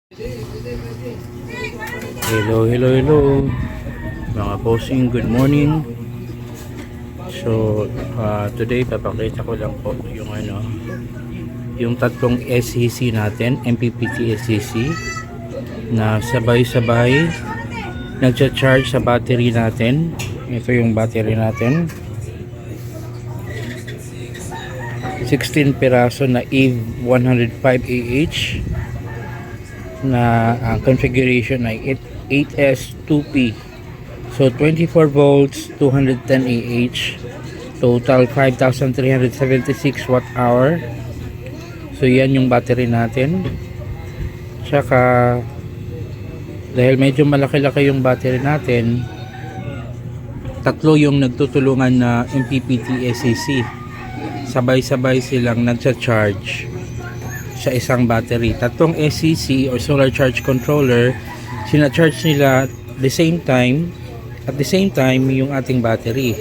Hello mga bossing, good morning. So today papakita ko lang po yung tatlong SEC natin, MPPT SEC na sabay-sabay nagcha-charge sa battery natin. Ito yung battery natin, 16 piraso na EVE 105AH na configuration ay 8S2P. So 24 volts, 210 AH, total 5,376 watt hour. So yan yung battery natin. Tsaka dahil medyo malaki-laki yung battery natin, tatlo yung nagtutulungan na MPPT SEC. Sabay-sabay silang nagcha-charge sa isang battery. Tatlong SEC or solar charge controller, sina-charge nila at the same time yung ating battery.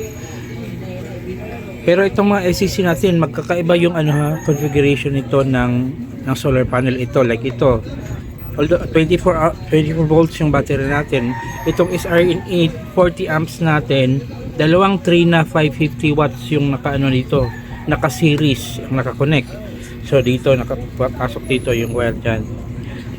Pero itong mga SEC natin, magkakaiba yung configuration nito ng solar panel ito. Like ito, although 24 volts yung battery natin, itong SRN8 40 amps natin, dalawang 3 na 550 watts yung dito, naka-series ang naka-connect. So dito nakapasok dito yung wire dyan.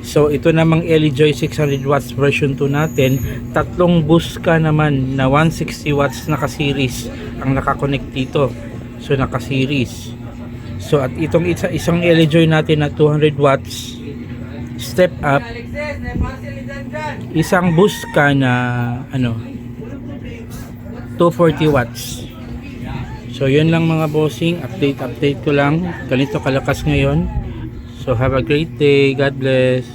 So ito namang LE-Joy 600 watts version 2 natin, tatlong Busca naman na 160 watts naka-series ang naka-connect dito. So naka-series. So at itong isang LE-Joy natin na 200 watts step up, isang Busca na 240 watts. So yun lang mga bossing, update ko lang, ganito kalakas ngayon. So have a great day, God bless.